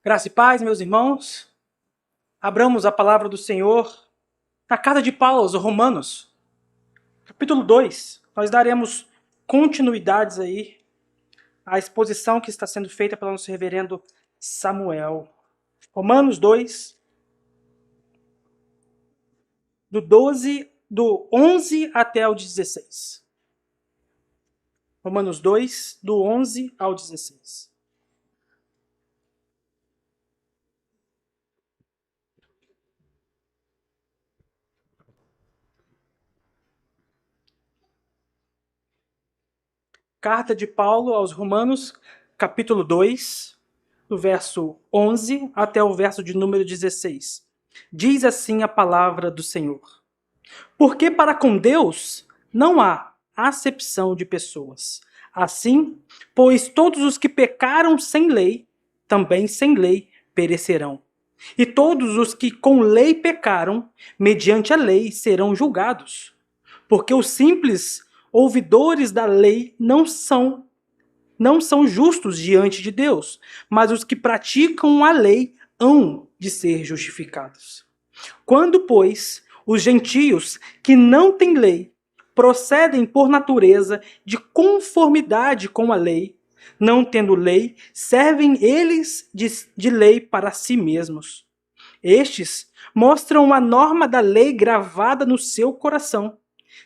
Graça e paz, meus irmãos. Abramos a palavra do Senhor na carta de Paulo aos Romanos, capítulo 2. Nós daremos continuidades aí à exposição que está sendo feita pelo nosso reverendo Samuel. Romanos 2, do 11 até o 16. Romanos 2, do 11 ao 16. Carta de Paulo aos Romanos, capítulo 2, do verso 11 até o verso de número 16. Diz assim a palavra do Senhor: Porque para com Deus não há acepção de pessoas. Assim, pois todos os que pecaram sem lei, também sem lei perecerão. E todos os que com lei pecaram, mediante a lei serão julgados. Porque os simples ouvidores da lei não são justos diante de Deus, mas os que praticam a lei hão de ser justificados. Quando, pois, os gentios que não têm lei procedem por natureza de conformidade com a lei, não tendo lei, servem eles de lei para si mesmos. Estes mostram a norma da lei gravada no seu coração,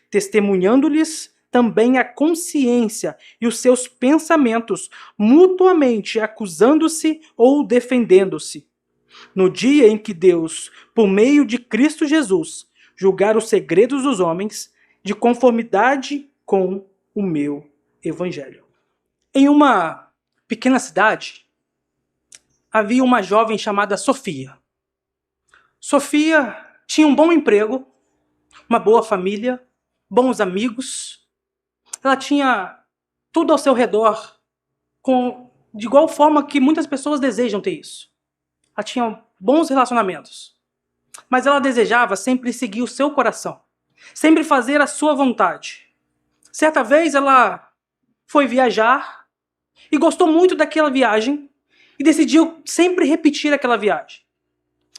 testemunhando-lhes também a consciência e os seus pensamentos, mutuamente acusando-se ou defendendo-se. No dia em que Deus, por meio de Cristo Jesus, julgar os segredos dos homens, de conformidade com o meu evangelho. Em uma pequena cidade, havia uma jovem chamada Sofia. Sofia tinha um bom emprego, uma boa família, bons amigos. Ela tinha tudo ao seu redor, de igual forma que muitas pessoas desejam ter isso. Ela tinha bons relacionamentos. Mas ela desejava sempre seguir o seu coração, sempre fazer a sua vontade. Certa vez ela foi viajar e gostou muito daquela viagem e decidiu sempre repetir aquela viagem.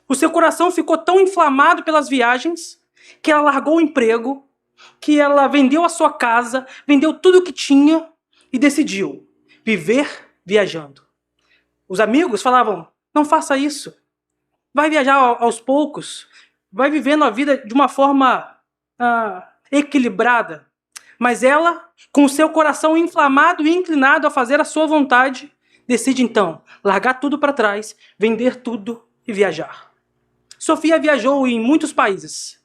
O seu coração ficou tão inflamado pelas viagens que ela largou o emprego, que ela vendeu a sua casa, vendeu tudo o que tinha e decidiu viver viajando. Os amigos falavam: não faça isso. Vai viajar aos poucos. Vai vivendo a vida de uma forma equilibrada. Mas ela, com o seu coração inflamado e inclinado a fazer a sua vontade, decide então largar tudo para trás, vender tudo e viajar. Sofia viajou em muitos países.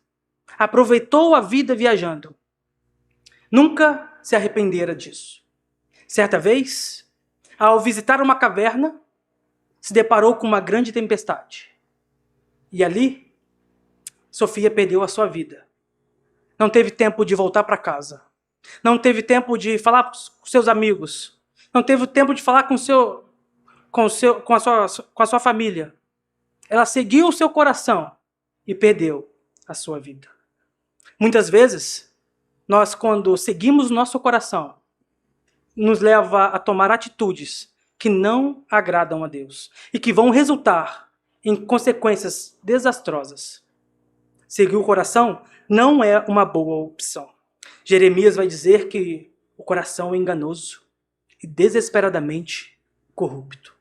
Aproveitou a vida viajando. Nunca se arrependera disso. Certa vez, ao visitar uma caverna, se deparou com uma grande tempestade. E ali, Sofia perdeu a sua vida. Não teve tempo de voltar para casa. Não teve tempo de falar com seus amigos. Não teve tempo de falar com a sua família. Ela seguiu o seu coração e perdeu a sua vida. Muitas vezes, nós, quando seguimos o nosso coração, nos leva a tomar atitudes que não agradam a Deus e que vão resultar em consequências desastrosas. Seguir o coração não é uma boa opção. Jeremias vai dizer que o coração é enganoso e desesperadamente corrupto.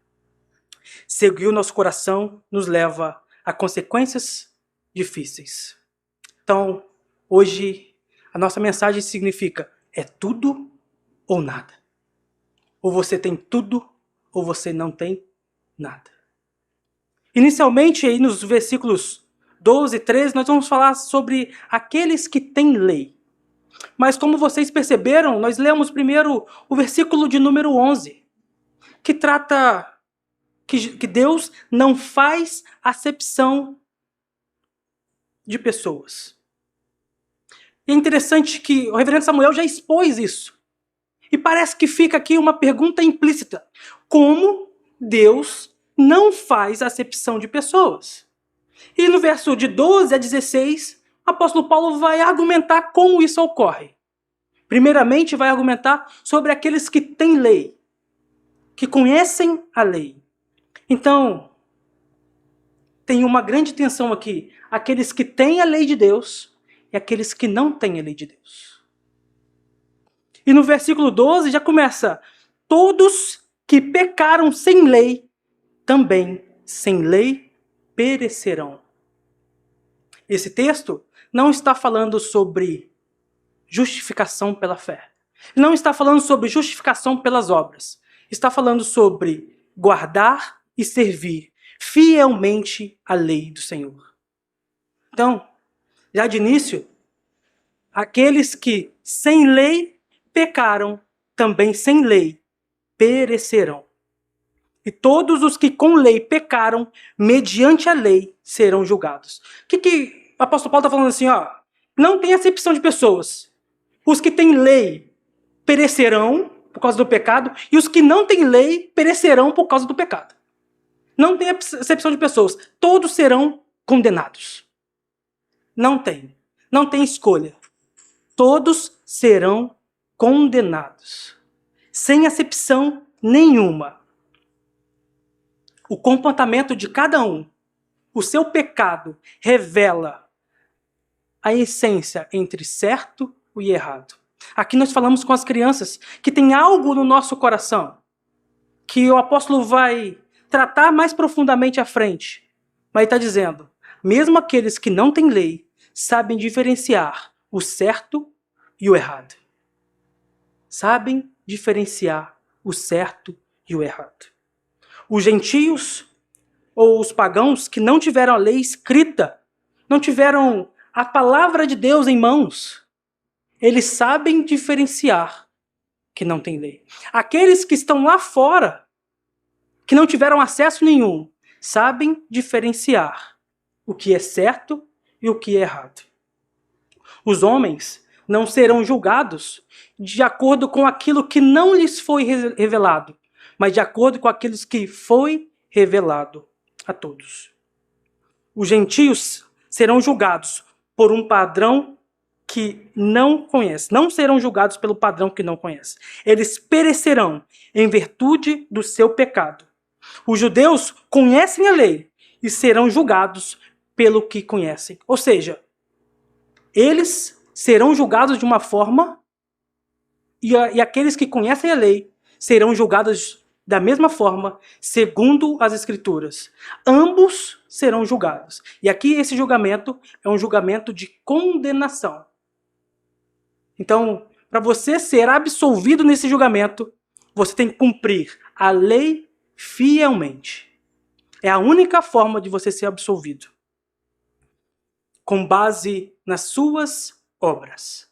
Seguir o nosso coração nos leva a consequências difíceis. Então, hoje, a nossa mensagem significa: é tudo ou nada. Ou você tem tudo, ou você não tem nada. Inicialmente, aí nos versículos 12 e 13, nós vamos falar sobre aqueles que têm lei. Mas como vocês perceberam, nós lemos primeiro o versículo de número 11, que trata que Deus não faz acepção de pessoas. E é interessante que o reverendo Samuel já expôs isso. E parece que fica aqui uma pergunta implícita. Como Deus não faz acepção de pessoas? E no verso de 12 a 16, o apóstolo Paulo vai argumentar como isso ocorre. Primeiramente, vai argumentar sobre aqueles que têm lei, que conhecem a lei. Então, tem uma grande tensão aqui. Aqueles que têm a lei de Deus e aqueles que não têm a lei de Deus. E no versículo 12 já começa: todos que pecaram sem lei, também sem lei perecerão. Esse texto não está falando sobre justificação pela fé. Não está falando sobre justificação pelas obras. Está falando sobre guardar e servir fielmente a lei do Senhor. Então, já de início, aqueles que sem lei pecaram, também sem lei perecerão. E todos os que com lei pecaram, mediante a lei, serão julgados. O que o apóstolo Paulo está falando assim? Não tem acepção de pessoas. Os que têm lei perecerão por causa do pecado, e os que não têm lei perecerão por causa do pecado. Não tem acepção de pessoas. Todos serão condenados. Não tem. Não tem escolha. Todos serão condenados. Sem acepção nenhuma. O comportamento de cada um, o seu pecado, revela a essência entre certo e errado. Aqui nós falamos com as crianças que tem algo no nosso coração que o apóstolo vai tratar mais profundamente à frente. Mas ele está dizendo, mesmo aqueles que não têm lei sabem diferenciar o certo e o errado. Sabem diferenciar o certo e o errado. Os gentios ou os pagãos que não tiveram a lei escrita, não tiveram a palavra de Deus em mãos, eles sabem diferenciar que não tem lei. Aqueles que estão lá fora, que não tiveram acesso nenhum, sabem diferenciar o que é certo e o que é errado. Os homens não serão julgados de acordo com aquilo que não lhes foi revelado, mas de acordo com aquilo que foi revelado a todos. Os gentios serão julgados por um padrão que não conhece. Não serão julgados pelo padrão que não conhece. Eles perecerão em virtude do seu pecado. Os judeus conhecem a lei e serão julgados pelo que conhecem. Ou seja, eles serão julgados de uma forma e aqueles que conhecem a lei serão julgados da mesma forma, segundo as Escrituras. Ambos serão julgados. E aqui esse julgamento é um julgamento de condenação. Então, para você ser absolvido nesse julgamento, você tem que cumprir a lei fielmente. É a única forma de você ser absolvido. Com base nas suas obras.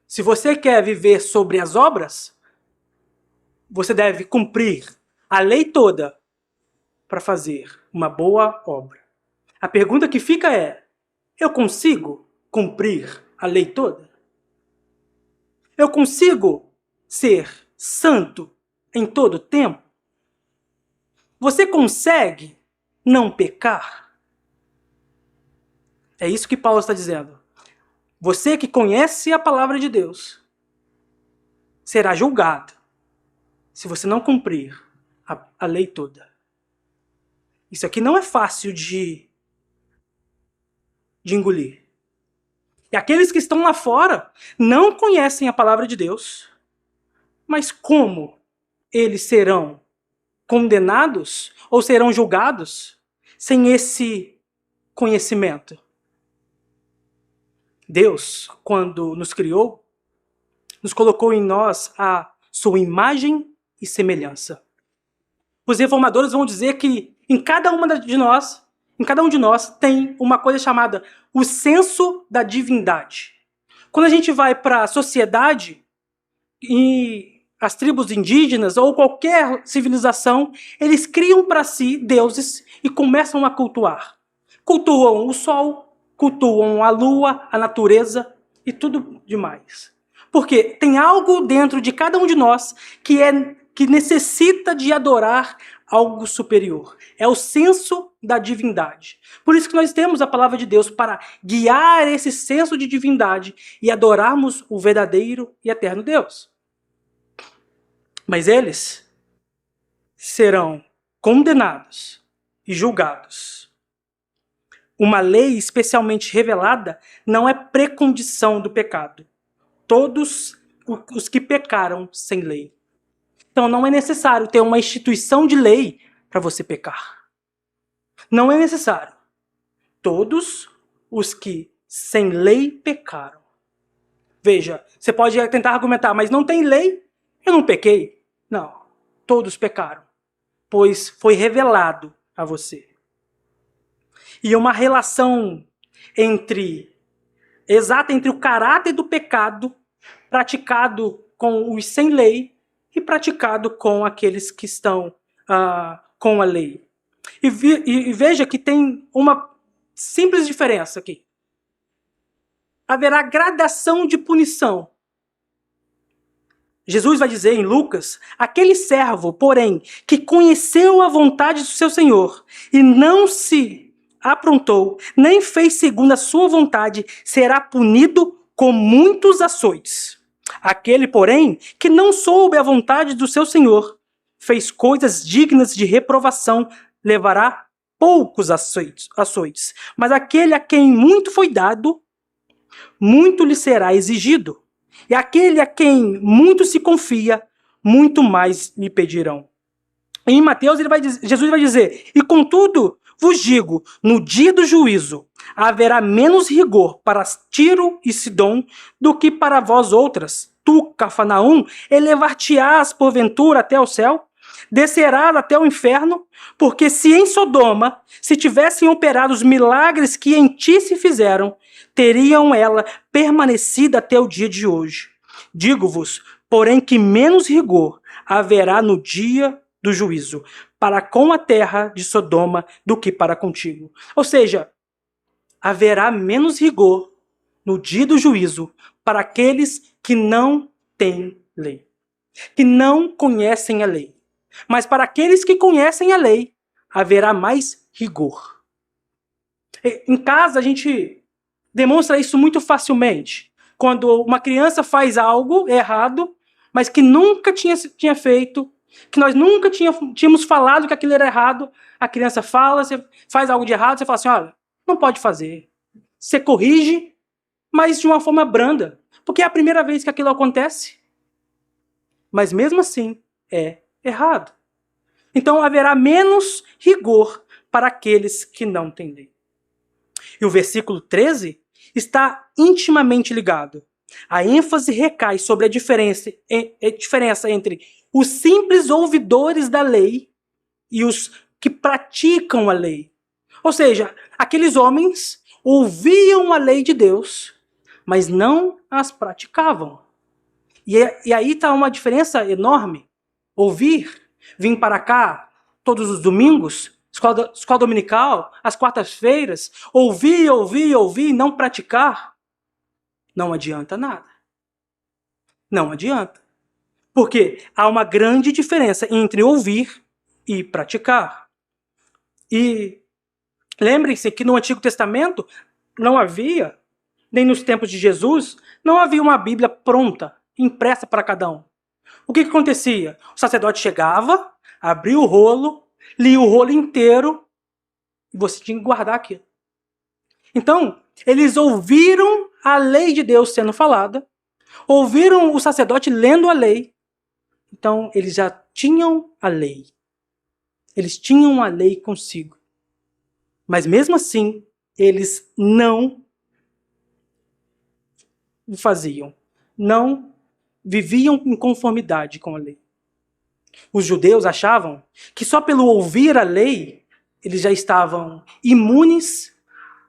Se você quer viver sobre as obras, você deve cumprir a lei toda para fazer uma boa obra. A pergunta que fica é: eu consigo cumprir a lei toda? Eu consigo ser santo em todo tempo? Você consegue não pecar? É isso que Paulo está dizendo. Você que conhece a palavra de Deus será julgado se você não cumprir a lei toda. Isso aqui não é fácil de engolir. E aqueles que estão lá fora não conhecem a palavra de Deus, mas como eles serão condenados ou serão julgados sem esse conhecimento? Deus, quando nos criou, nos colocou em nós a sua imagem e semelhança. Os reformadores vão dizer que em cada um de nós tem uma coisa chamada o senso da divindade. Quando a gente vai para a sociedade e as tribos indígenas ou qualquer civilização, eles criam para si deuses e começam a cultuar. Cultuam o sol, cultuam a lua, a natureza e tudo demais. Porque tem algo dentro de cada um de nós que necessita de adorar algo superior. É o senso da divindade. Por isso que nós temos a palavra de Deus para guiar esse senso de divindade e adorarmos o verdadeiro e eterno Deus. Mas eles serão condenados e julgados. Uma lei especialmente revelada não é precondição do pecado. Todos os que pecaram sem lei. Então não é necessário ter uma instituição de lei para você pecar. Não é necessário. Todos os que sem lei pecaram. Veja, você pode tentar argumentar, mas não tem lei, eu não pequei. Não, todos pecaram, pois foi revelado a você. E uma relação exata entre o caráter do pecado praticado com os sem lei e praticado com aqueles que estão com a lei. E veja que tem uma simples diferença aqui. Haverá gradação de punição. Jesus vai dizer em Lucas, aquele servo, porém, que conheceu a vontade do seu Senhor e não se aprontou, nem fez segundo a sua vontade, será punido com muitos açoites. Aquele, porém, que não soube a vontade do seu Senhor, fez coisas dignas de reprovação, levará poucos açoites. Mas aquele a quem muito foi dado, muito lhe será exigido. E aquele a quem muito se confia, muito mais lhe pedirão. Em Mateus, Jesus vai dizer, e contudo vos digo, no dia do juízo, haverá menos rigor para Tiro e Sidom do que para vós outras. Tu, Cafarnaum, elevar-te-ás porventura até o céu? Descerás até o inferno? Porque se em Sodoma se tivessem operado os milagres que em ti se fizeram, teriam ela permanecido até o dia de hoje. Digo-vos, porém, que menos rigor haverá no dia do juízo, para com a terra de Sodoma do que para contigo. Ou seja, haverá menos rigor no dia do juízo para aqueles que não têm lei, que não conhecem a lei. Mas para aqueles que conhecem a lei, haverá mais rigor. Em casa, a gente demonstra isso muito facilmente. Quando uma criança faz algo errado, mas que nunca tinha feito, que nós nunca tínhamos falado que aquilo era errado, a criança fala, você faz algo de errado, você fala assim, olha, não pode fazer. Você corrige, mas de uma forma branda, porque é a primeira vez que aquilo acontece. Mas mesmo assim, é errado. Então haverá menos rigor para aqueles que não têm lei. E o versículo 13 está intimamente ligado. A ênfase recai sobre a diferença entre os simples ouvidores da lei e os que praticam a lei. Ou seja, aqueles homens ouviam a lei de Deus, mas não as praticavam. E aí está uma diferença enorme. Ouvir, vir para cá todos os domingos, escola dominical, às quartas-feiras, ouvir, não praticar, não adianta nada. Não adianta. Porque há uma grande diferença entre ouvir e praticar. E lembrem-se que no Antigo Testamento não havia, nem nos tempos de Jesus, não havia uma Bíblia pronta, impressa para cada um. O que acontecia? O sacerdote chegava, abria o rolo, lia o rolo inteiro, e você tinha que guardar aquilo. Então, eles ouviram a lei de Deus sendo falada, ouviram o sacerdote lendo a lei, então eles já tinham a lei. Eles tinham a lei consigo. Mas mesmo assim, eles não o faziam, não viviam em conformidade com a lei. Os judeus achavam que só pelo ouvir a lei, eles já estavam imunes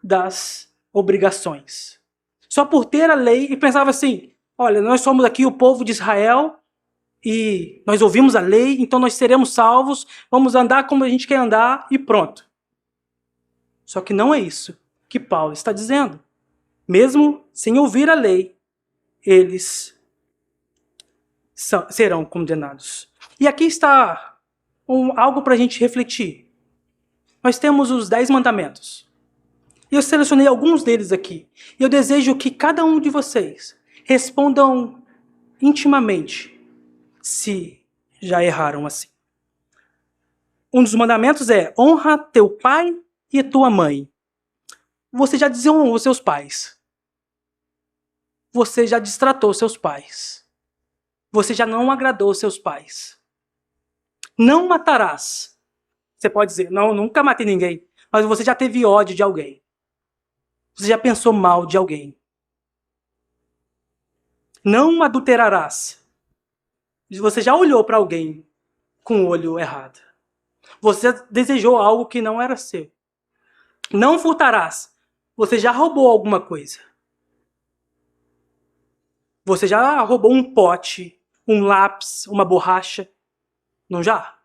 das obrigações. Só por ter a lei, e pensava assim, olha, nós somos aqui o povo de Israel, e nós ouvimos a lei, então nós seremos salvos, vamos andar como a gente quer andar, e pronto. Só que não é isso que Paulo está dizendo. Mesmo sem ouvir a lei, eles serão condenados. E aqui está algo para a gente refletir. Nós temos os 10 mandamentos. E eu selecionei alguns deles aqui. E eu desejo que cada um de vocês respondam intimamente se já erraram assim. Um dos mandamentos é: honra teu pai e tua mãe. Você já desonrou seus pais. Você já destratou seus pais. Você já não agradou seus pais. Não matarás. Você pode dizer: não, nunca matei ninguém. Mas você já teve ódio de alguém. Você já pensou mal de alguém. Não adulterarás. Você já olhou para alguém com o olho errado. Você desejou algo que não era seu. Não furtarás. Você já roubou alguma coisa. Você já roubou um pote, um lápis, uma borracha. Não já?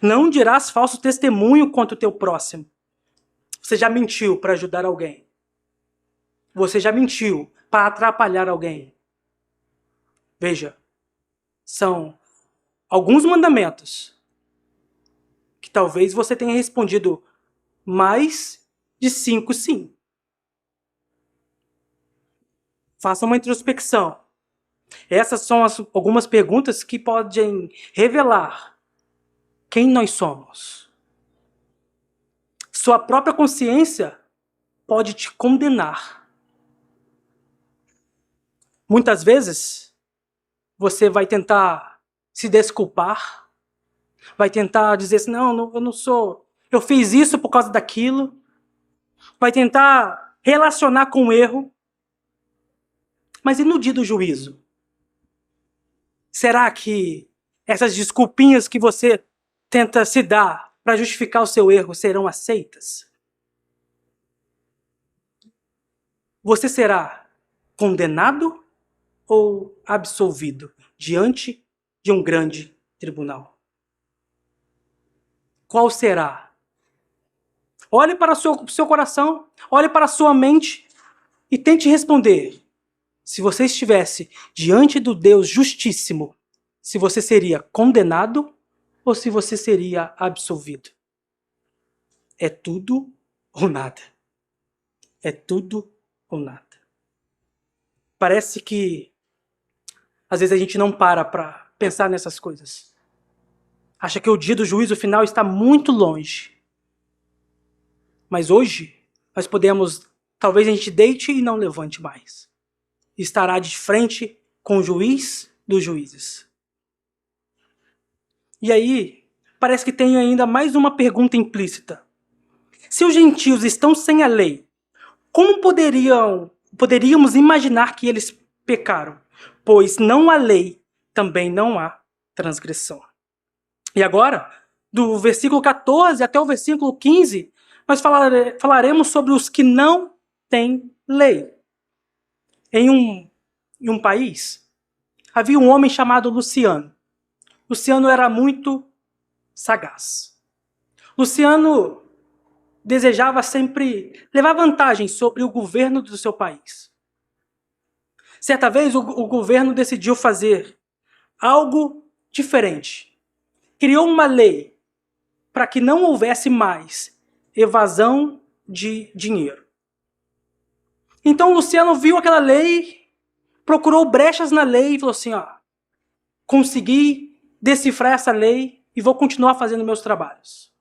Não dirás falso testemunho contra o teu próximo. Você já mentiu para ajudar alguém. Você já mentiu para atrapalhar alguém. Veja, são alguns mandamentos que talvez você tenha respondido mais de 5 sim. Faça uma introspecção. Essas são algumas perguntas que podem revelar quem nós somos. Sua própria consciência pode te condenar. Muitas vezes, você vai tentar se desculpar, vai tentar dizer assim: não, eu não sou, eu fiz isso por causa daquilo, vai tentar relacionar com o erro. Mas e no dia do juízo? Será que essas desculpinhas que você tenta se dar para justificar o seu erro serão aceitas? Você será condenado ou absolvido diante de um grande tribunal? Qual será? Olhe para o seu coração, olhe para a sua mente e tente responder. Se você estivesse diante do Deus justíssimo, se você seria condenado ou se você seria absolvido? É tudo ou nada. É tudo ou nada. Parece que às vezes a gente não para pensar nessas coisas. Acha que o dia do juízo final está muito longe. Mas hoje nós podemos, talvez a gente deite e não levante mais. Estará de frente com o juiz dos juízes. E aí, parece que tem ainda mais uma pergunta implícita. Se os gentios estão sem a lei, como poderíamos imaginar que eles pecaram? Pois não há lei, também não há transgressão. E agora, do versículo 14 até o versículo 15, nós falaremos sobre os que não têm lei. Em um país, havia um homem chamado Luciano. Luciano era muito sagaz. Luciano desejava sempre levar vantagem sobre o governo do seu país. Certa vez, o governo decidiu fazer algo diferente. Criou uma lei para que não houvesse mais evasão de dinheiro. Então, Luciano viu aquela lei, procurou brechas na lei e falou assim: consegui decifrar essa lei e vou continuar fazendo meus trabalhos.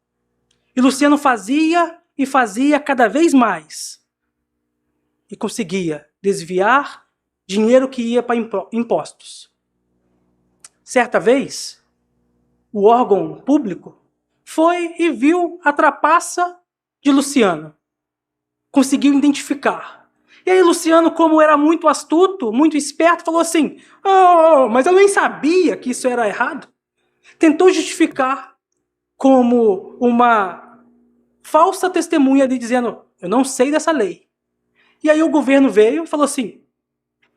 E Luciano fazia e fazia cada vez mais. E conseguia desviar dinheiro que ia para impostos. Certa vez, o órgão público foi e viu a trapaça de Luciano. Conseguiu identificar. E aí Luciano, como era muito astuto, muito esperto, falou assim: mas eu nem sabia que isso era errado. Tentou justificar como uma falsa testemunha ali, dizendo: eu não sei dessa lei. E aí o governo veio e falou assim: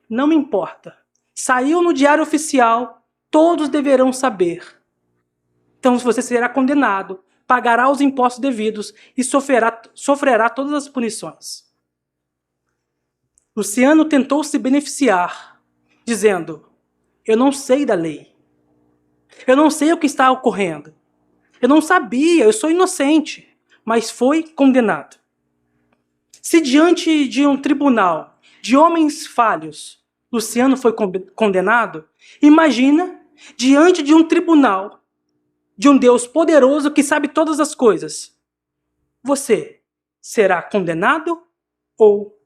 não me importa. Saiu no diário oficial, todos deverão saber. Então você será condenado, pagará os impostos devidos e sofrerá todas as punições. Luciano tentou se beneficiar, dizendo: eu não sei da lei. Eu não sei o que está ocorrendo. Eu não sabia, eu sou inocente. Mas foi condenado. Se diante de um tribunal de homens falhos, Luciano foi condenado, imagina diante de um tribunal de um Deus poderoso que sabe todas as coisas, você será condenado ou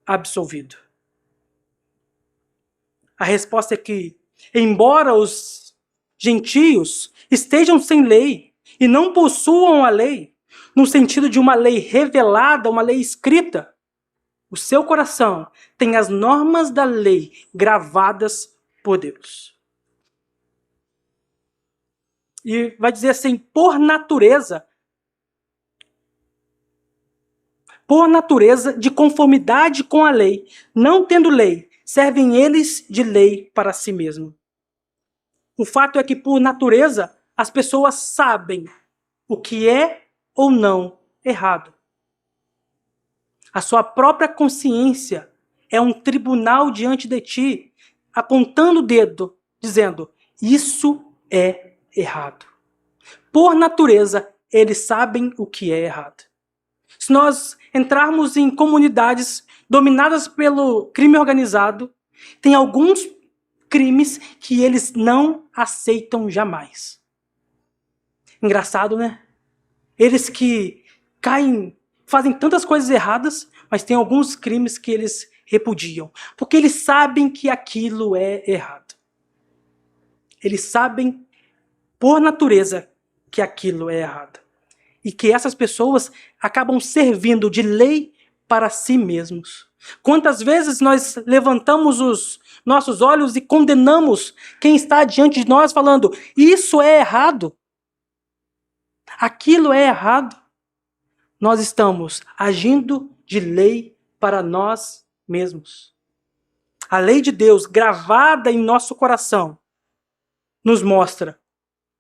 absolvido? A resposta é que, embora os gentios estejam sem lei e não possuam a lei, no sentido de uma lei revelada, uma lei escrita, o seu coração tem as normas da lei gravadas por Deus. E vai dizer assim, por natureza, de conformidade com a lei, não tendo lei, servem eles de lei para si mesmo. O fato é que, por natureza, as pessoas sabem o que é ou não errado. A sua própria consciência é um tribunal diante de ti, apontando o dedo, dizendo, isso é errado. Por natureza, eles sabem o que é errado. Se nós entrarmos em comunidades dominadas pelo crime organizado, tem alguns crimes que eles não aceitam jamais. Engraçado, né? Eles que fazem tantas coisas erradas, mas tem alguns crimes que eles repudiam, porque eles sabem que aquilo é errado. Eles sabem, por natureza, que aquilo é errado. E que essas pessoas acabam servindo de lei para si mesmos. Quantas vezes nós levantamos os nossos olhos e condenamos quem está diante de nós falando, isso é errado, aquilo é errado. Nós estamos agindo de lei para nós mesmos. A lei de Deus gravada em nosso coração nos mostra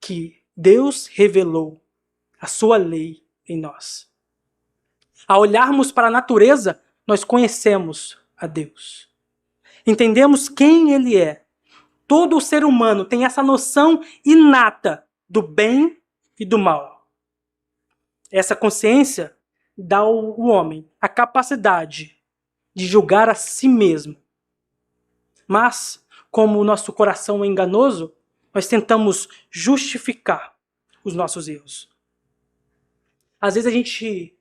que Deus revelou a sua lei em nós. Ao olharmos para a natureza, nós conhecemos a Deus. Entendemos quem Ele é. Todo ser humano tem essa noção inata do bem e do mal. Essa consciência dá ao homem a capacidade de julgar a si mesmo. Mas, como o nosso coração é enganoso, nós tentamos justificar os nossos erros. Às vezes a gente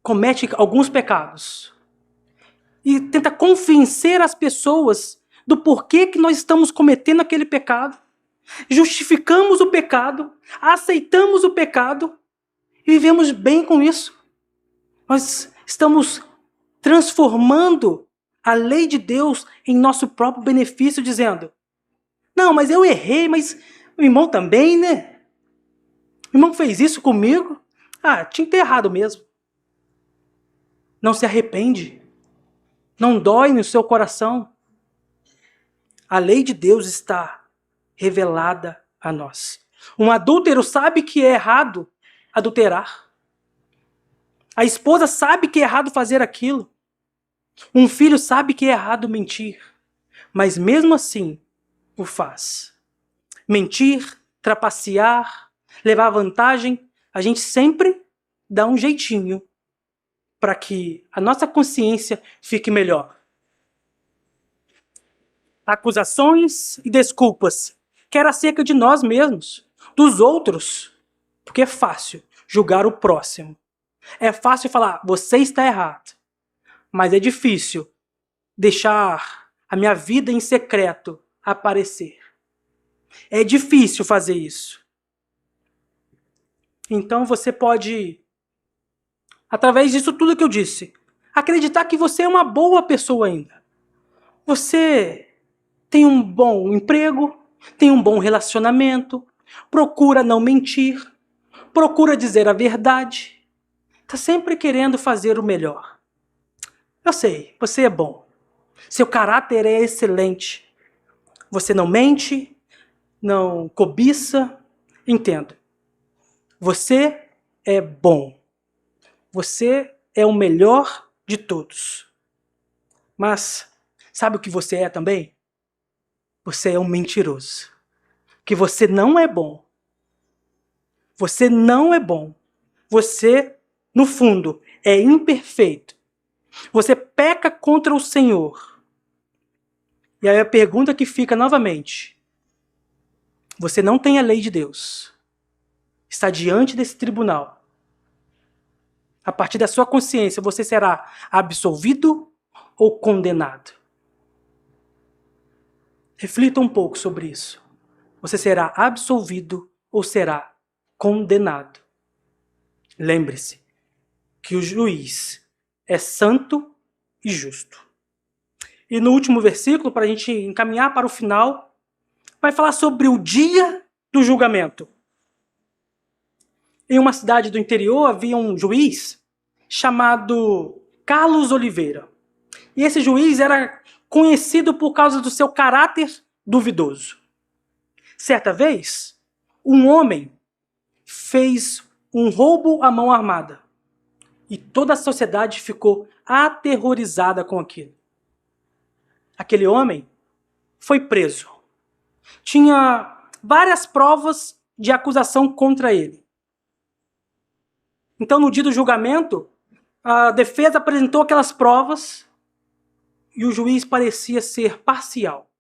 comete alguns pecados e tenta convencer as pessoas do porquê que nós estamos cometendo aquele pecado. Justificamos o pecado, aceitamos o pecado e vivemos bem com isso. Nós estamos transformando a lei de Deus em nosso próprio benefício, dizendo, não, mas eu errei, mas o irmão também, né? O irmão fez isso comigo. Tinha que ter errado mesmo. Não se arrepende. Não dói no seu coração. A lei de Deus está revelada a nós. Um adúltero sabe que é errado adulterar. A esposa sabe que é errado fazer aquilo. Um filho sabe que é errado mentir. Mas mesmo assim, o faz. Mentir, trapacear, levar vantagem, a gente sempre dá um jeitinho para que a nossa consciência fique melhor. Acusações e desculpas, quer acerca de nós mesmos, dos outros, porque é fácil julgar o próximo. É fácil falar, você está errado, mas é difícil deixar a minha vida em secreto aparecer. É difícil fazer isso. Então você pode, através disso tudo que eu disse, acreditar que você é uma boa pessoa ainda. Você tem um bom emprego, tem um bom relacionamento, procura não mentir, procura dizer a verdade, está sempre querendo fazer o melhor. Eu sei, você é bom, seu caráter é excelente, você não mente, não cobiça, entendo. Você é bom, você é o melhor de todos. Mas sabe o que você é também? Você é um mentiroso. Que você não é bom. Você não é bom. Você, no fundo, é imperfeito. Você peca contra o Senhor. E aí a pergunta que fica novamente. Você não tem a lei de Deus. Está diante desse tribunal. A partir da sua consciência, você será absolvido ou condenado. Reflita um pouco sobre isso. Você será absolvido ou será condenado. Lembre-se que o juiz é santo e justo. E no último versículo, para a gente encaminhar para o final, vai falar sobre o dia do julgamento. Em uma cidade do interior havia um juiz chamado Carlos Oliveira. E esse juiz era conhecido por causa do seu caráter duvidoso. Certa vez, um homem fez um roubo à mão armada. E toda a sociedade ficou aterrorizada com aquilo. Aquele homem foi preso. Tinha várias provas de acusação contra ele. Então, no dia do julgamento, a defesa apresentou aquelas provas e o juiz parecia ser parcial.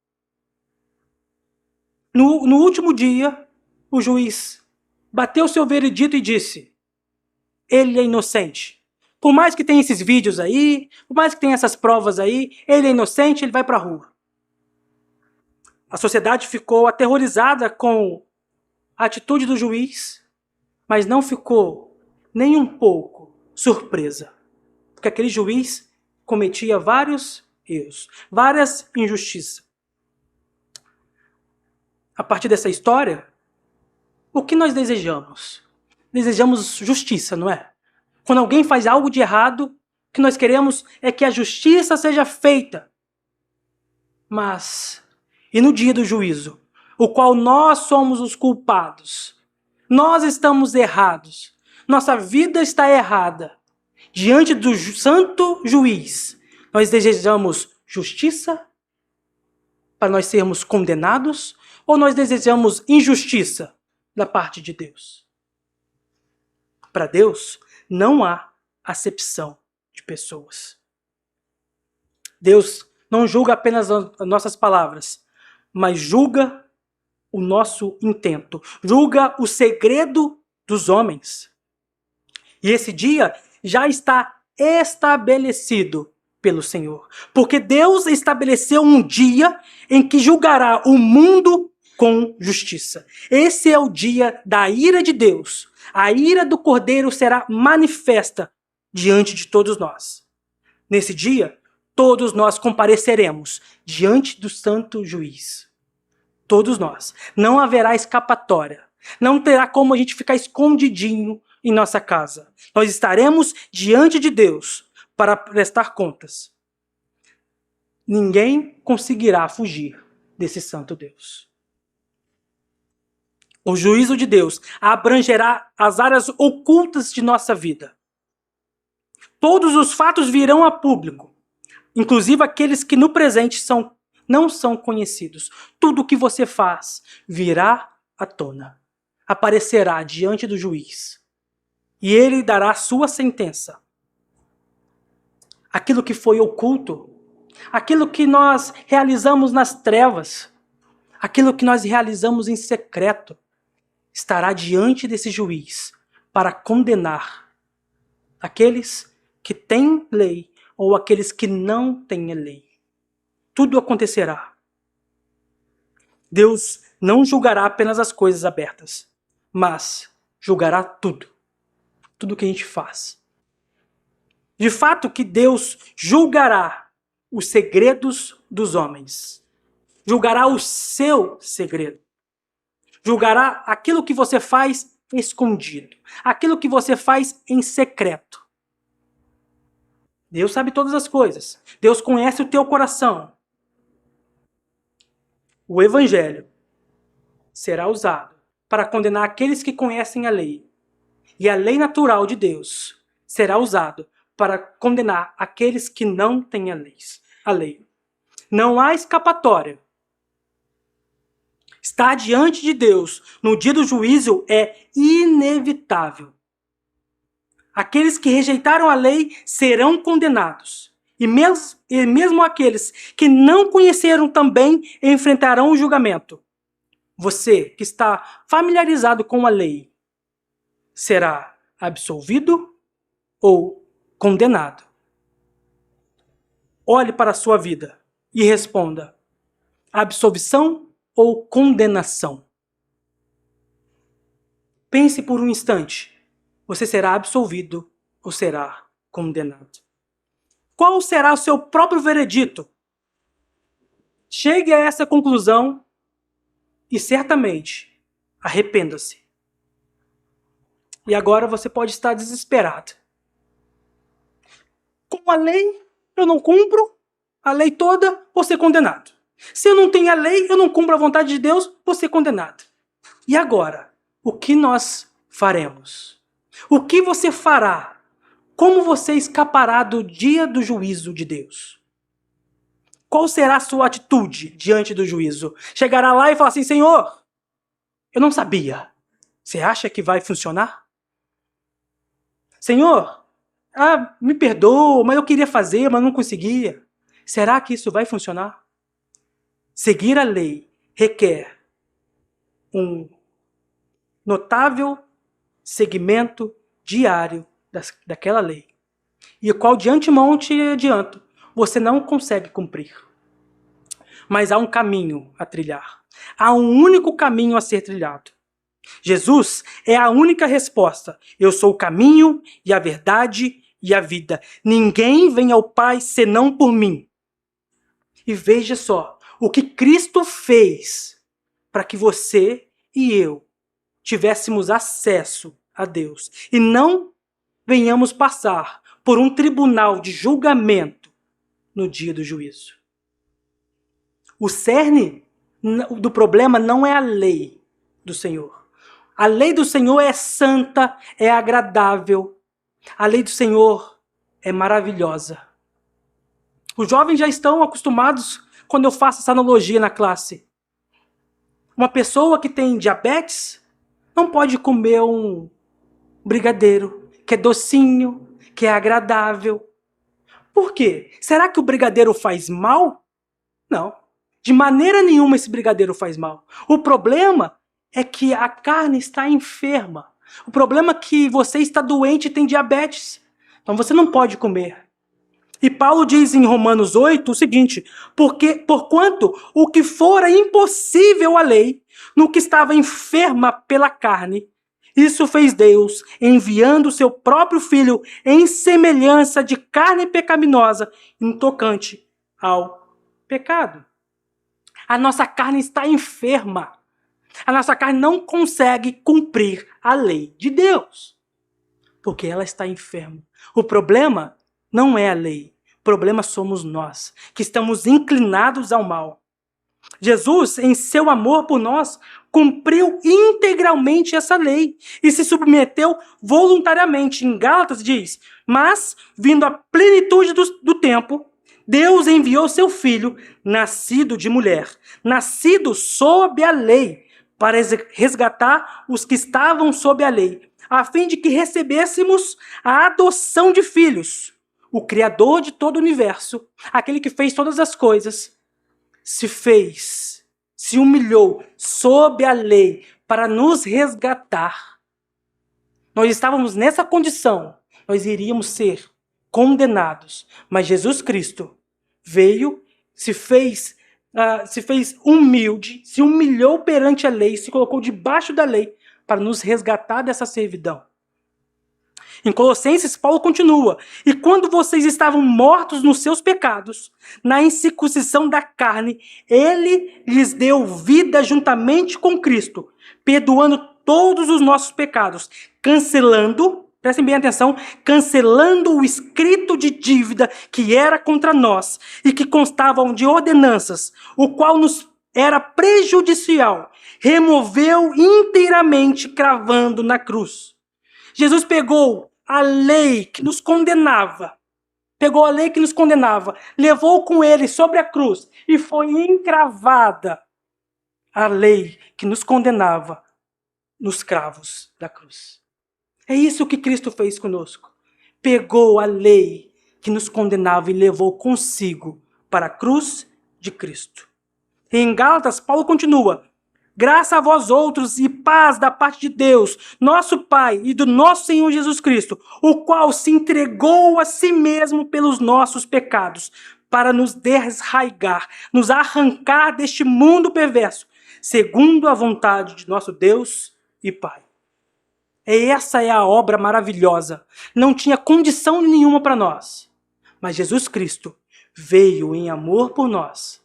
No último dia, o juiz bateu seu veredito e disse: ele é inocente. Por mais que tenha esses vídeos aí, por mais que tenha essas provas aí, ele é inocente, ele vai para a rua. A sociedade ficou aterrorizada com a atitude do juiz, mas não ficou nem um pouco surpresa, porque aquele juiz cometia vários erros, várias injustiças. A partir dessa história, o que nós desejamos? Desejamos justiça, não é? Quando alguém faz algo de errado, o que nós queremos é que a justiça seja feita. Mas, e no dia do juízo, o qual nós somos os culpados, nós estamos errados, nossa vida está errada, diante do santo juiz, nós desejamos justiça para nós sermos condenados ou nós desejamos injustiça da parte de Deus? Para Deus, não há acepção de pessoas. Deus não julga apenas as nossas palavras, mas julga o nosso intento, julga o segredo dos homens. E esse dia já está estabelecido pelo Senhor, porque Deus estabeleceu um dia em que julgará o mundo com justiça. Esse é o dia da ira de Deus. A ira do Cordeiro será manifesta diante de todos nós. Nesse dia, todos nós compareceremos diante do santo juiz. Todos nós. Não haverá escapatória. Não terá como a gente ficar escondidinho em nossa casa. Nós estaremos diante de Deus para prestar contas. Ninguém conseguirá fugir desse santo Deus. O juízo de Deus abrangerá as áreas ocultas de nossa vida. Todos os fatos virão a público, inclusive aqueles que no presente não são conhecidos. Tudo o que você faz virá à tona, aparecerá diante do juiz, e ele dará a sua sentença. Aquilo que foi oculto, aquilo que nós realizamos nas trevas, aquilo que nós realizamos em secreto, estará diante desse juiz para condenar aqueles que têm lei ou aqueles que não têm lei. Tudo acontecerá. Deus não julgará apenas as coisas abertas, mas julgará tudo. Tudo que a gente faz. De fato que Deus julgará os segredos dos homens. Julgará o seu segredo. Julgará aquilo que você faz escondido. Aquilo que você faz em secreto. Deus sabe todas as coisas. Deus conhece o teu coração. O evangelho será usado para condenar aqueles que conhecem a lei. E a lei natural de Deus será usado para condenar aqueles que não têm a lei. Não há escapatória. Estar diante de Deus no dia do juízo é inevitável. Aqueles que rejeitaram a lei serão condenados. E mesmo aqueles que não conheceram também enfrentarão o julgamento. você que está familiarizado com a lei, será absolvido ou condenado? Olhe para a sua vida e responda: absolvição ou condenação? Pense por um instante. Você será absolvido ou será condenado? Qual será o seu próprio veredito? Chegue a essa conclusão e certamente arrependa-se. E agora você pode estar desesperado. Com a lei, eu não cumpro a lei toda, vou ser condenado. Se eu não tenho a lei, eu não cumpro a vontade de Deus, vou ser condenado. E agora, o que nós faremos? O que você fará? Como você escapará do dia do juízo de Deus? Qual será a sua atitude diante do juízo? Chegará lá e falar assim: Senhor, eu não sabia. Você acha que vai funcionar? Senhor, me perdoa, mas eu queria fazer, mas não conseguia. Será que isso vai funcionar? Seguir a lei requer um notável seguimento diário daquela lei, e o qual de antemão te adianto, você não consegue cumprir. Mas há um caminho a trilhar. Há um único caminho a ser trilhado. Jesus é a única resposta. Eu sou o caminho e a verdade e a vida. Ninguém vem ao Pai senão por mim. E veja só o que Cristo fez para que você e eu tivéssemos acesso a Deus e não venhamos passar por um tribunal de julgamento no dia do juízo. O cerne do problema não é a lei do Senhor. A lei do Senhor é santa, é agradável. A lei do Senhor é maravilhosa. Os jovens já estão acostumados quando eu faço essa analogia na classe. Uma pessoa que tem diabetes não pode comer um brigadeiro que é docinho, que é agradável. Por quê? Será que o brigadeiro faz mal? Não. De maneira nenhuma esse brigadeiro faz mal. O problema é que a carne está enferma. O problema é que você está doente e tem diabetes. Então você não pode comer. E Paulo diz em Romanos 8 o seguinte: porquanto o que fora impossível à lei, no que estava enferma pela carne, isso fez Deus, enviando o seu próprio Filho em semelhança de carne pecaminosa, intocante ao pecado. A nossa carne está enferma. A nossa carne não consegue cumprir a lei de Deus, porque ela está enferma. O problema não é a lei. O problema somos nós, que estamos inclinados ao mal. Jesus, em seu amor por nós, cumpriu integralmente essa lei e se submeteu voluntariamente. Em Gálatas diz: mas, vindo a plenitude do tempo, Deus enviou seu Filho, nascido de mulher, nascido sob a lei, para resgatar os que estavam sob a lei, a fim de que recebêssemos a adoção de filhos. O Criador de todo o universo, aquele que fez todas as coisas, se humilhou sob a lei para nos resgatar. Nós estávamos nessa condição, nós iríamos ser condenados, mas Jesus Cristo veio, se fez humilde, se humilhou perante a lei, se colocou debaixo da lei para nos resgatar dessa servidão. Em Colossenses, Paulo continua: e quando vocês estavam mortos nos seus pecados, na incircuncisão da carne, ele lhes deu vida juntamente com Cristo, perdoando todos os nossos pecados, cancelando, prestem bem atenção, cancelando o escrito de dívida que era contra nós e que constavam de ordenanças, o qual nos era prejudicial, removeu inteiramente, cravando na cruz. Jesus pegou a lei que nos condenava, levou com ele sobre a cruz e foi encravada a lei que nos condenava nos cravos da cruz. É isso que Cristo fez conosco. Pegou a lei que nos condenava e levou consigo para a cruz de Cristo. E em Gálatas, Paulo continua: Graça a vós outros e paz da parte de Deus, nosso Pai e do nosso Senhor Jesus Cristo, o qual se entregou a si mesmo pelos nossos pecados, para nos desraigar, nos arrancar deste mundo perverso, segundo a vontade de nosso Deus e Pai. Essa é a obra maravilhosa. Não tinha condição nenhuma para nós, mas Jesus Cristo veio em amor por nós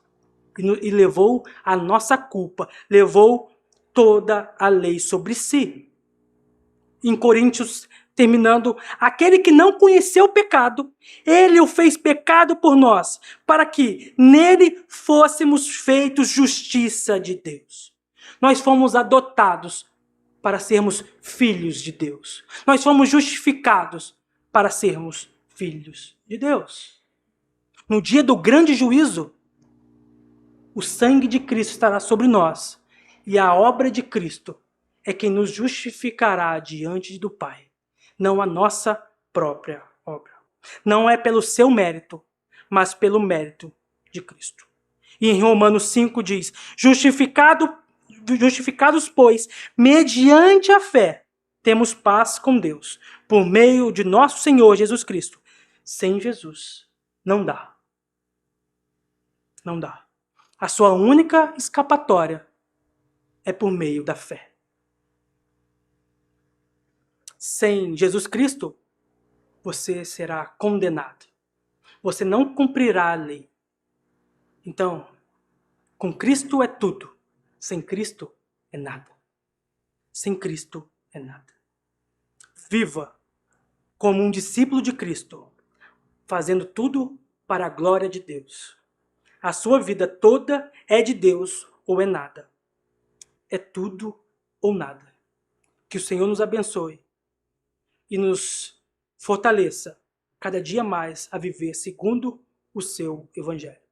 e levou a nossa culpa, levou toda a lei sobre si. Em Coríntios, terminando, aquele que não conheceu o pecado, ele o fez pecado por nós, para que nele fôssemos feitos justiça de Deus. Nós fomos adotados para sermos filhos de Deus. Nós fomos justificados para sermos filhos de Deus. No dia do grande juízo, o sangue de Cristo estará sobre nós, e a obra de Cristo é quem nos justificará diante do Pai, não a nossa própria obra. Não é pelo seu mérito, mas pelo mérito de Cristo. E em Romanos 5 diz, justificados, pois, mediante a fé, temos paz com Deus, por meio de nosso Senhor Jesus Cristo. Sem Jesus, não dá. Não dá. A sua única escapatória é por meio da fé. Sem Jesus Cristo, você será condenado. Você não cumprirá a lei. Então, com Cristo é tudo. Sem Cristo é nada. Sem Cristo é nada. Viva como um discípulo de Cristo, fazendo tudo para a glória de Deus. A sua vida toda é de Deus ou é nada. É tudo ou nada. Que o Senhor nos abençoe e nos fortaleça cada dia mais a viver segundo o seu Evangelho.